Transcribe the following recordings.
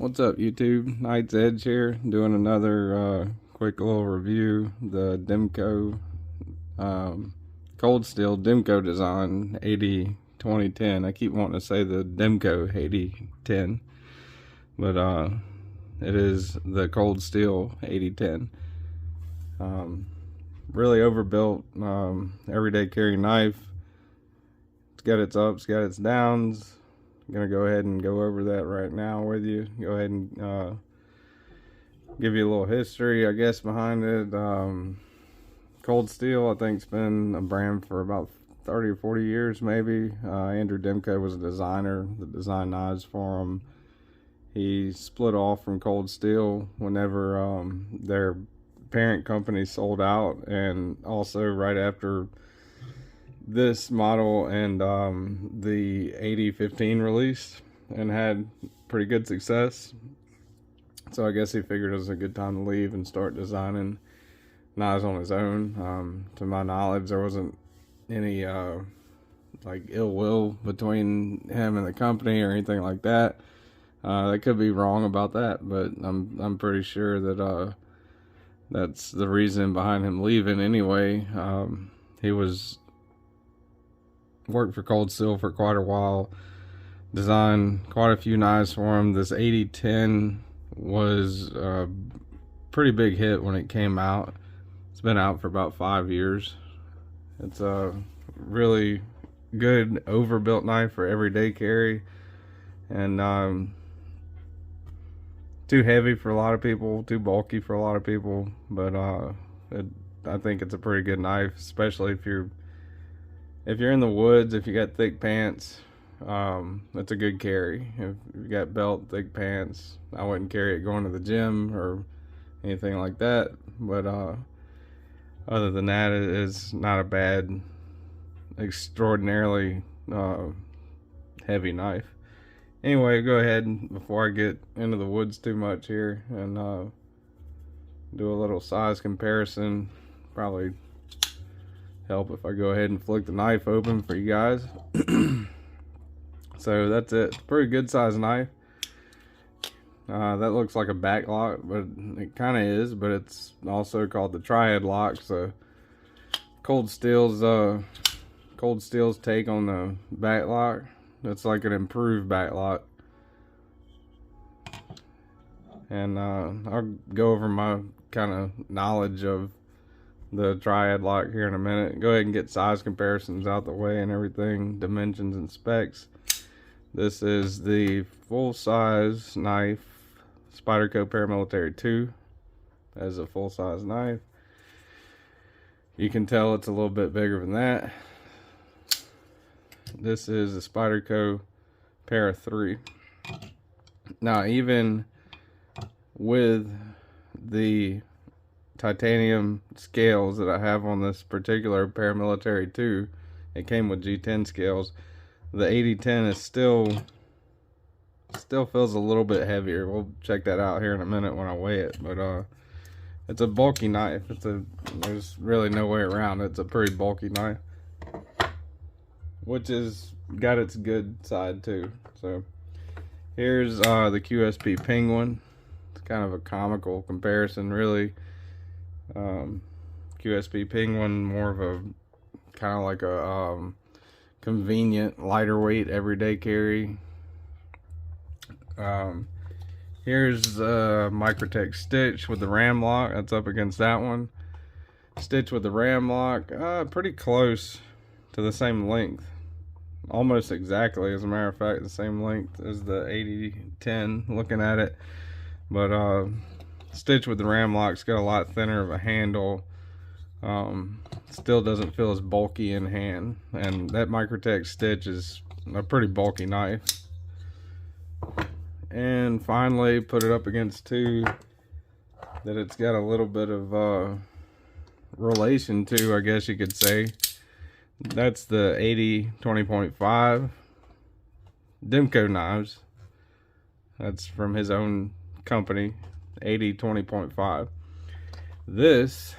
What's up, YouTube? Knight's Edge here, doing another quick little review. The Demco Cold Steel Demco Design AD-2010. I keep wanting to say the Demco AD-10, but it is the Cold Steel AD-10. Really overbuilt, everyday carry knife. It's got its ups, got its downs. I'm gonna go ahead and go over that right now with you. Go ahead and give you a little history, I guess, behind it. Cold Steel, I think, has been a brand for about 30 or 40 years, maybe. Andrew Demko was a designer that designed knives for him. He split off from Cold Steel whenever their parent company sold out, and also right after this model and the AD-15 released, and had pretty good success. So I guess he figured it was a good time to leave and start designing knives on his own. To my knowledge, there wasn't any like ill will between him and the company or anything like that. I could be wrong about that, but I'm pretty sure that that's the reason behind him leaving anyway. He worked for Cold Steel for quite a while, designed quite a few knives for him. This AD-10 was a pretty big hit when it came out. It's been out for about 5 years. It's a really good overbuilt knife for everyday carry, and too heavy for a lot of people, too bulky for a lot of people, but I think it's a pretty good knife, especially if you're in the woods. If you got thick pants, it's a good carry. If you got belt, thick pants, I wouldn't carry it going to the gym or anything like that. But other than that, it is not a bad, extraordinarily heavy knife. Anyway, go ahead, before I get into the woods too much here, and do a little size comparison. Probably help if I go ahead and flick the knife open for you guys. So that's it. Pretty good size knife. That looks like a back lock, but it kind of is, but it's also called the Triad Lock. So Cold Steel's take on the back lock. It's like an improved back lock. And I'll go over my kind of knowledge of the Triad Lock here in a minute. Go ahead and get size comparisons out the way and everything, dimensions and specs. This is the full size knife, Spyderco Paramilitary 2 as a full size knife. You can tell it's a little bit bigger than that. This is the Spyderco Para 3. Now, even with the titanium scales that I have on this particular Paramilitary 2, it came with G10 scales. The AD-10 is still feels a little bit heavier. We'll check that out here in a minute when I weigh it. But it's a bulky knife. There's really no way around it. It's a pretty bulky knife, which has got its good side too. So here's the QSP Penguin. It's kind of a comical comparison, really. QSP Penguin, more of a kind of like a convenient, lighter weight, everyday carry. Here's Microtech Stitch with the ram lock. That's up against that one. Stitch with the ram lock, pretty close to the same length. Almost exactly, as a matter of fact, the same length as the AD-10, looking at it. But Stitch with the ram lock's got a lot thinner of a handle. Still doesn't feel as bulky in hand, and that Microtech Stitch is a pretty bulky knife. And finally, put it up against two that it's got a little bit of relation to, I guess you could say. That's the AD-20.5 Demco knives. That's from his own company, AD-20.5. This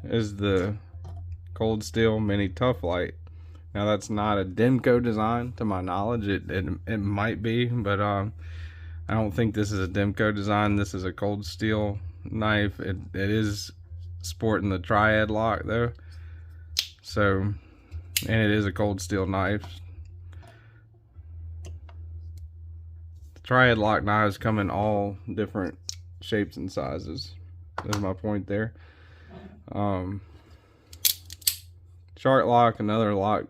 is the Cold Steel Mini Tough Light Now that's not a Demco design to my knowledge. It might be, but I don't think this is a Demco design. This is a cold steel knife. It is sporting the Triad Lock though. So, and it is a cold steel knife. The Triad Lock knives come in all different shapes and sizes. That's my point there. Shark Lock, another lock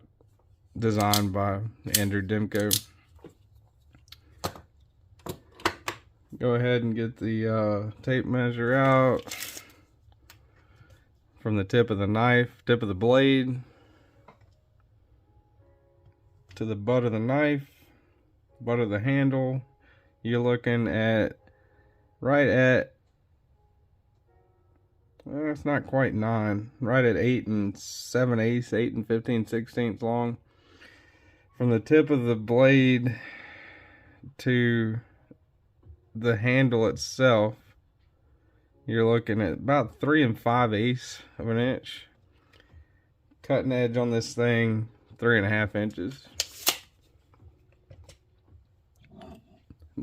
designed by Andrew Demko. Go ahead and get the tape measure out from the tip of the knife, tip of the blade, to the butt of the knife, butt of the handle. You're looking at right at, well, it's not quite 9, right at 8 7/8, 8 15/16 long. From the tip of the blade to the handle itself, you're looking at about 3 5/8 of an inch. Cutting edge on this thing, 3.5 inches.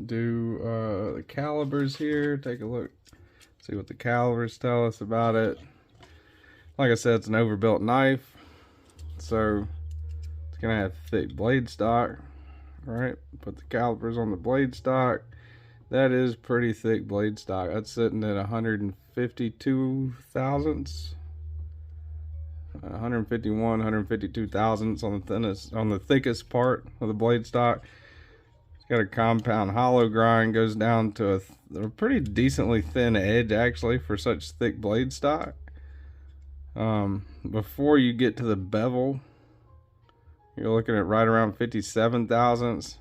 Do the calibers here, take a look, see what the calibers tell us about it. Like I said, it's an overbuilt knife, so it's gonna have thick blade stock. All right, put the calipers on the blade stock. That is pretty thick blade stock. That's sitting at 152 thousandths, 151, 152 thousandths on the thinnest, on the thickest part of the blade stock. It's got a compound hollow grind, goes down to a pretty decently thin edge actually for such thick blade stock. Before you get to the bevel, you're looking at right around 57 thousandths.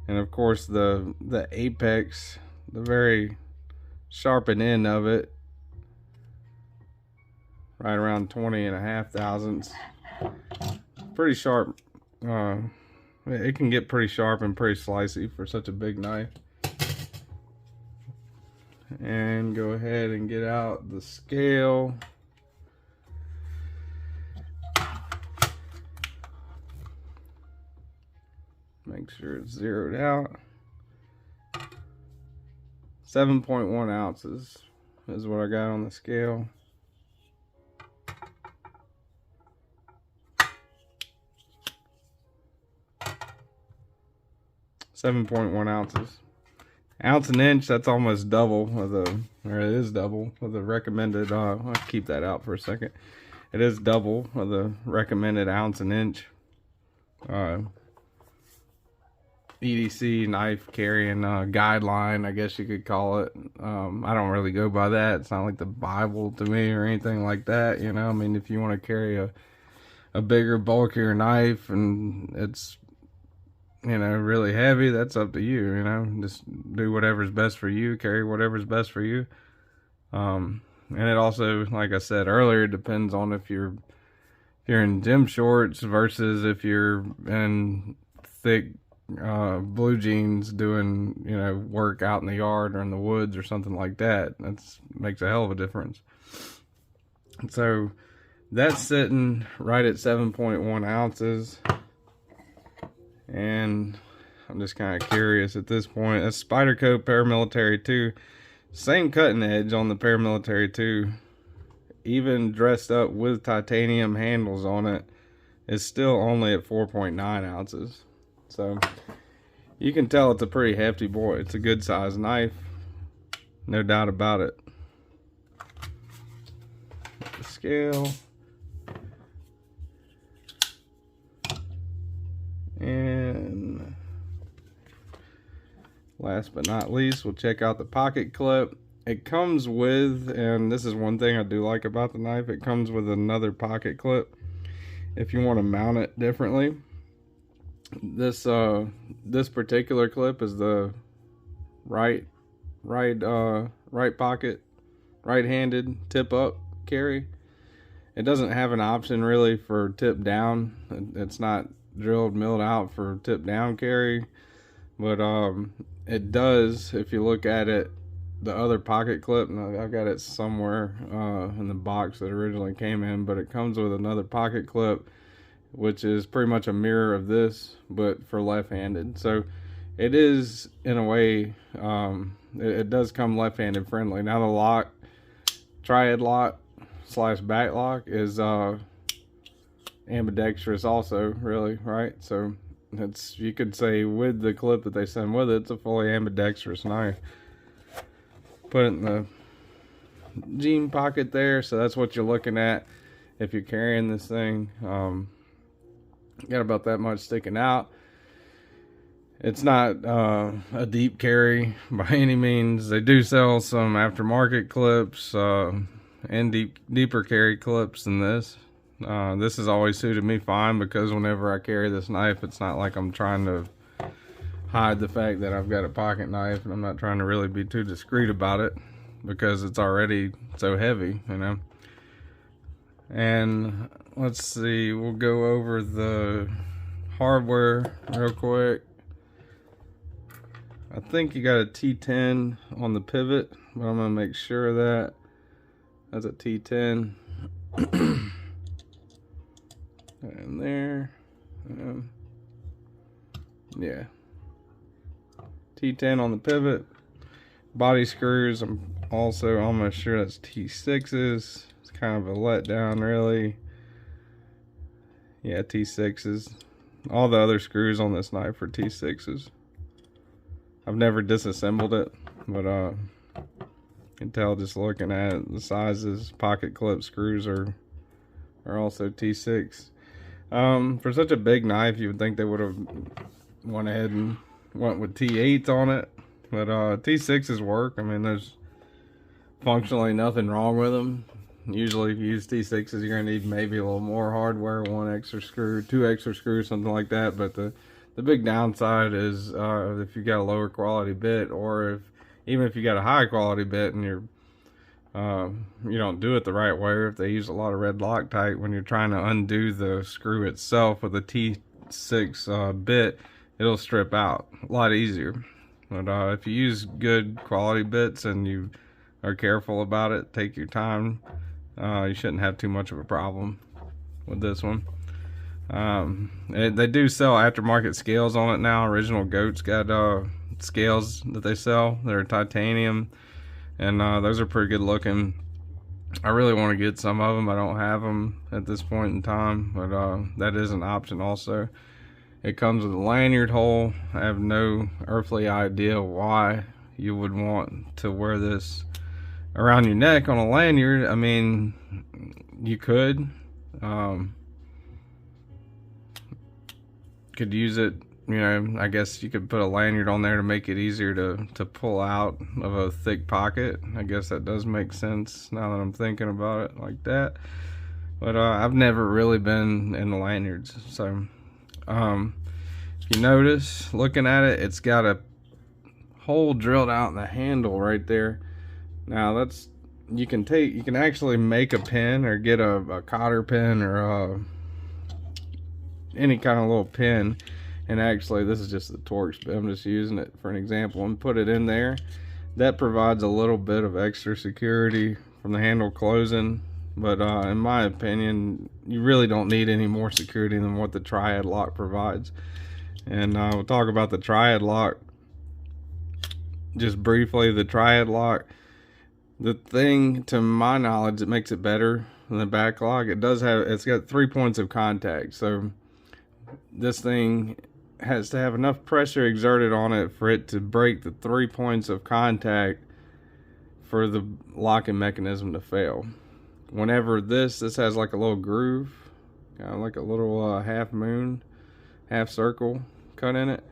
And of course the apex, the very sharpened end of it, right around 20.5 thousandths. Pretty sharp. It can get pretty sharp and pretty slicey for such a big knife. And go ahead and get out the scale. Make sure it's zeroed out. 7.1 ounces is what I got on the scale. .1 ounces. Ounce and inch, that's almost double of the, or it is double of the recommended, I'll keep that out for a second. It is double of the recommended ounce and inch EDC knife carrying guideline, I guess you could call it. I don't really go by that. It's not like the Bible to me or anything like that, you know. I mean, if you want to carry a bigger, bulkier knife and it's, you know, really heavy, that's up to you, you know. Just do whatever's best for you, carry whatever's best for you. And it also, like I said earlier, depends on if you're in gym shorts versus if you're in thick blue jeans doing, you know, work out in the yard or in the woods or something like that. That's makes a hell of a difference. So that's sitting right at 7.1 ounces. And I'm just kind of curious at this point. That's Spyderco Paramilitary 2. Same cutting edge on the Paramilitary 2. Even dressed up with titanium handles on it, is still only at 4.9 ounces. So you can tell it's a pretty hefty boy. It's a good sized knife, no doubt about it. The scale. And last but not least, we'll check out the pocket clip. It comes with, and this is one thing I do like about the knife, it comes with another pocket clip if you want to mount it differently. This particular clip is the right pocket, right-handed tip up carry. It doesn't have an option really for tip down. It's not drilled, milled out for tip down carry, but it does if you look at it. The other pocket clip, and I've got it somewhere in the box that originally came in, but it comes with another pocket clip, which is pretty much a mirror of this, but for left-handed. So it is, in a way, it does come left-handed friendly. Now the lock, Triad Lock / back lock, is ambidextrous also, really, right? So it's, you could say with the clip that they send with it, it's a fully ambidextrous knife. Put it in the jean pocket there, so that's what you're looking at if you're carrying this thing. Got about that much sticking out. It's not a deep carry by any means. They do sell some aftermarket clips and deeper carry clips than this. This has always suited me fine, because whenever I carry this knife, it's not like I'm trying to hide the fact that I've got a pocket knife, and I'm not trying to really be too discreet about it, because it's already so heavy, you know. And let's see, we'll go over the hardware real quick. I think you got a T10 on the pivot, but I'm gonna make sure of that. That's a T10. And there, yeah, T10 on the pivot. Body screws, I'm also almost sure that's T6s. It's kind of a letdown, really. Yeah, T6s. All the other screws on this knife are T6s. I've never disassembled it, but you can tell just looking at it, the sizes. Pocket clip screws are also T6. For such a big knife, you would think they would have went ahead and went with T8s on it, but T6s work. I mean, there's functionally nothing wrong with them. Usually if you use T6s, you're gonna need maybe a little more hardware, 1 extra screw, 2 extra screws, something like that. But the big downside is if you got a lower quality bit, or even if you got a high quality bit and you don't do it the right way, or if they use a lot of red Loctite when you're trying to undo the screw itself with a T6 bit, it'll strip out a lot easier. But if you use good quality bits and you are careful about it, take your time, you shouldn't have too much of a problem with this one. They do sell aftermarket scales on it now. Original Goat's got scales that they sell. They're titanium, and those are pretty good looking. I really want to get some of them. I don't have them at this point in time, but that is an option also. It comes with a lanyard hole. I have no earthly idea why you would want to wear this around your neck on a lanyard. I mean, you could use it, you know, I guess you could put a lanyard on there to make it easier to pull out of a thick pocket. I guess that does make sense now that I'm thinking about it like that. But I've never really been in the lanyards. So if you notice, looking at it, it's got a hole drilled out in the handle right there. Now that's, you can actually make a pin, or get a cotter pin, or any kind of little pin, and actually this is just the Torx, but I'm just using it for an example, and put it in there. That provides a little bit of extra security from the handle closing, but in my opinion, you really don't need any more security than what the Triad Lock provides. And we'll talk about the Triad Lock just briefly. The Triad Lock, the thing to my knowledge that makes it better than the back lock, it's got 3 points of contact. So this thing has to have enough pressure exerted on it for it to break the 3 points of contact for the locking mechanism to fail. Whenever this has like a little groove, kind of like a little half moon, half circle cut in it.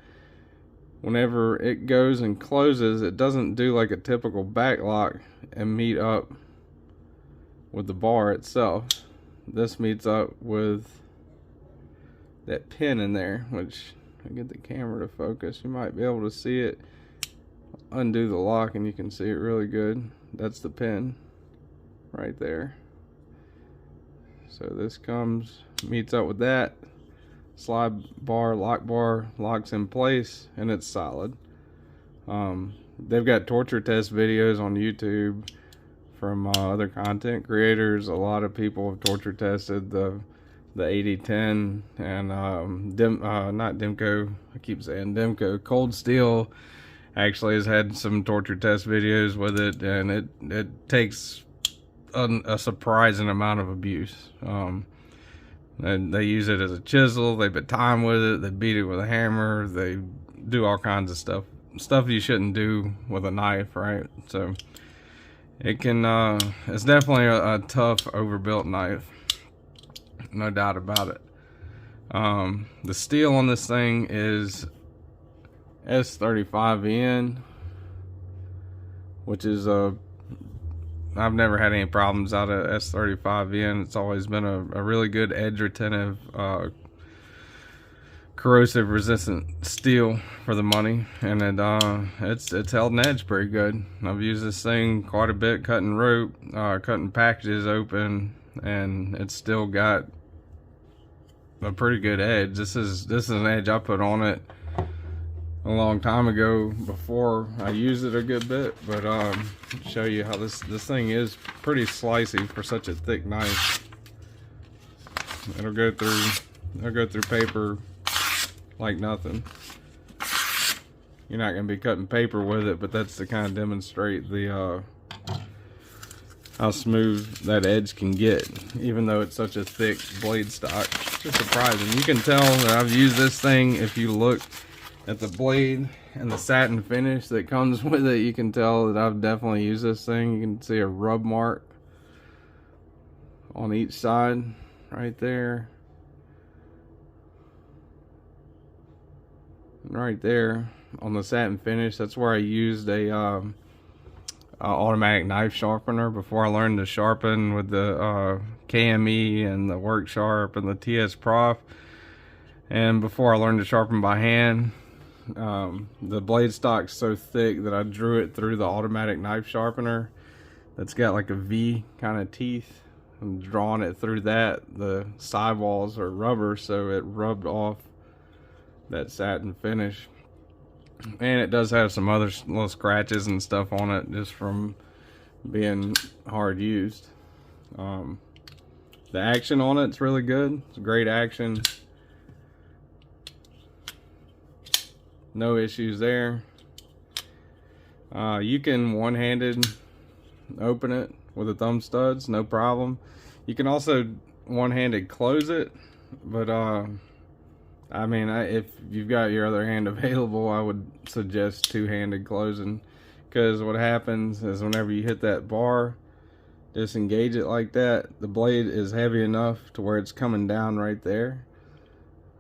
Whenever it goes and closes, it doesn't do like a typical back lock and meet up with the bar itself. This meets up with that pin in there, which, I get the camera to focus, you might be able to see it. Undo the lock and you can see it really good. That's the pin right there. So this meets up with that. Slide bar, locks in place, and it's solid. They've got torture test videos on YouTube from other content creators. A lot of people have torture tested the the AD-10 and not Demco. I keep saying Demco. Cold Steel actually has had some torture test videos with it, and it takes a surprising amount of abuse. And they use it as a chisel. They put time with it. They beat it with a hammer. They do all kinds of stuff you shouldn't do with a knife, right? So it can it's definitely a tough overbuilt knife, no doubt about it. The steel on this thing is S35N, which is I've never had any problems out of S35N. It's always been a really good edge retentive, corrosive resistant steel for the money, and it's held an edge pretty good. I've used this thing quite a bit, cutting rope, cutting packages open, and it's still got a pretty good edge. This is an edge I put on it a long time ago before I used it a good bit, but show you how this thing is pretty slicey for such a thick knife. It'll go through paper like nothing. You're not gonna be cutting paper with it, but that's to kind of demonstrate the how smooth that edge can get, even though it's such a thick blade stock. It's just surprising. You can tell that I've used this thing. If you look at the blade and the satin finish that comes with it, you can tell that I've definitely used this thing. You can see a rub mark on each side right there. Right there on the satin finish, that's where I used a automatic knife sharpener before I learned to sharpen with the KME and the Work Sharp and the TS Prof, and before I learned to sharpen by hand. The blade stock's so thick that I drew it through the automatic knife sharpener that's got like a V kind of teeth. I'm drawing it through that. The sidewalls are rubber, so it rubbed off that satin finish, and it does have some other little scratches and stuff on it just from being hard used. The action on it's really good. It's great action. No issues there. You can one-handed open it with the thumb studs, no problem. You can also one-handed close it, but I mean, if you've got your other hand available, I would suggest two-handed closing, because what happens is whenever you hit that bar, disengage it like that, the blade is heavy enough to where it's coming down right there.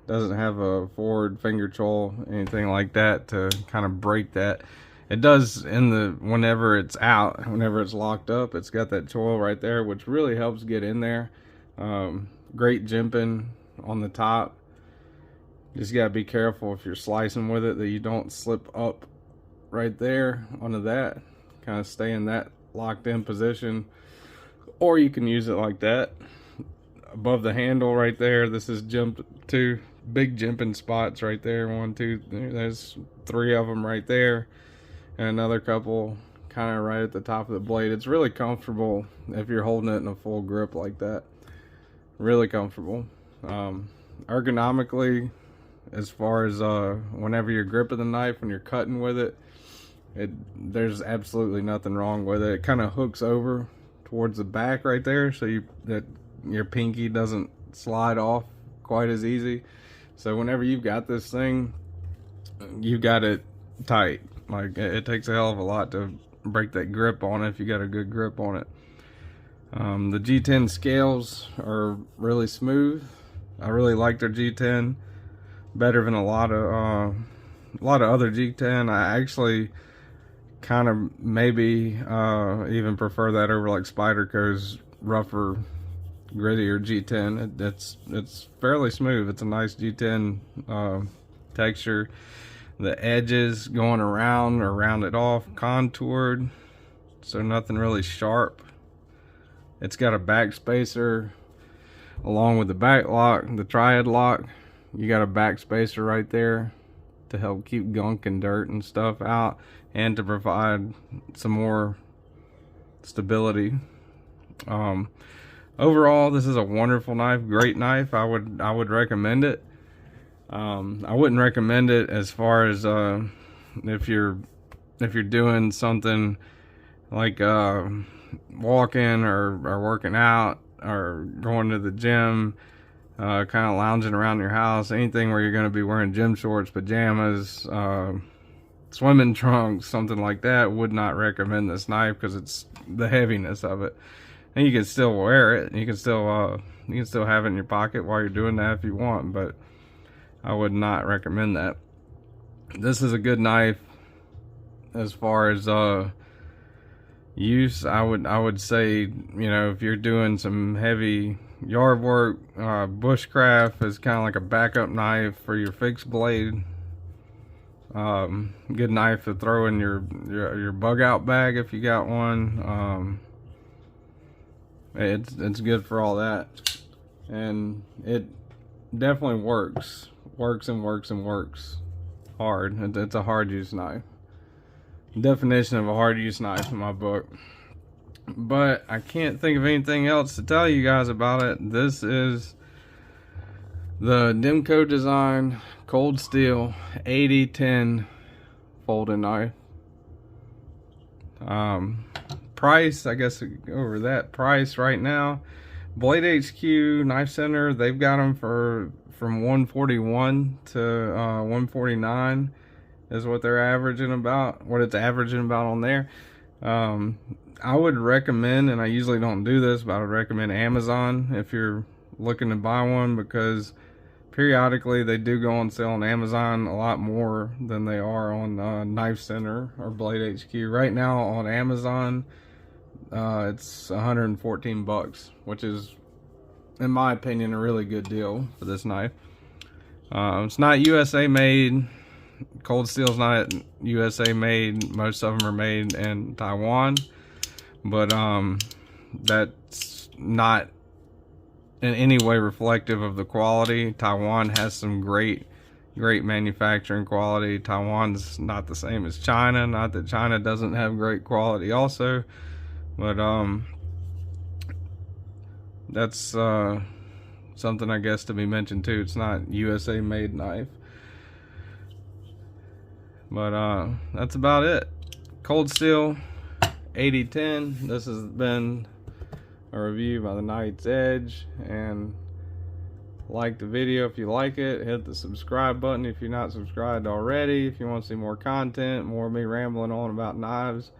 Doesn't have a forward finger choil, anything like that to kind of break that. It does whenever it's out, whenever it's locked up, it's got that choil right there, which really helps get in there. Great jimping on the top. Just gotta be careful if you're slicing with it that you don't slip up right there onto that. Kind of stay in that locked in position, or you can use it like that above the handle right there. This is jimped, two big jimping spots right there. 1, 2, there's 3 of them right there, and another couple kind of right at the top of the blade. It's really comfortable if you're holding it in a full grip like that. Really comfortable. Ergonomically, as far as whenever you're gripping the knife, when you're cutting with it, there's absolutely nothing wrong with it. It kind of hooks over towards the back right there, so that your pinky doesn't slide off quite as easy. So whenever you've got this thing, you got it tight. Like, it takes a hell of a lot to break that grip on it if you got a good grip on it. The G10 scales are really smooth. I really like their G10 better than a lot of other G10. I actually kind of maybe even prefer that over like Spyderco's rougher, grittier G10. It's fairly smooth. It's a nice G10 texture. The edges going around are rounded off, contoured, so nothing really sharp. It's got a back spacer along with the back lock, the Triad Lock. You got a back spacer right there to help keep gunk and dirt and stuff out, and to provide some more stability. Overall, this is a wonderful knife, great knife. I would recommend it. I wouldn't recommend it as far as if you're doing something like walking or working out or going to the gym, kind of lounging around your house, anything where you're going to be wearing gym shorts, pajamas, swimming trunks, something like that. Would not recommend this knife because it's the heaviness of it. And you can still wear it. You can still have it in your pocket while you're doing that if you want, but I would not recommend that. This is a good knife as far as use. I would say, you know, if you're doing some heavy yard work, bushcraft is kind of like a backup knife for your fixed blade. Good knife to throw in your bug out bag if you got one. It's good for all that, and it definitely works hard. It's a hard use knife. Definition of a hard use knife in my book. But I can't think of anything else to tell you guys about it. This is the Demco Design Cold Steel AD-10 folding knife. Price, I guess over that price right now, Blade HQ Knife Center, they've got them from 141 to 149 is what they're averaging about, what it's averaging about on there. I would recommend, and I usually don't do this, but I would recommend Amazon if you're looking to buy one, because periodically they do go on sale on Amazon a lot more than they are on Knife Center or Blade HQ. Right now on Amazon, it's 114 bucks, which is, in my opinion, a really good deal for this knife. It's not USA made. Cold Steel's not USA made. Most of them are made in Taiwan, but that's not in any way reflective of the quality. Taiwan has some great manufacturing quality. Taiwan's not the same as China. Not that China doesn't have great quality also, but that's something I guess to be mentioned too. It's not USA made knife. But that's about it. Cold Steel AD-10. This has been a review by the Knight's Edge, and like the video if you like it. Hit the subscribe button if you're not subscribed already. If you want to see more content, more of me rambling on about knives.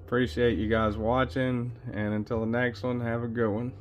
Appreciate you guys watching, and until the next one, have a good one.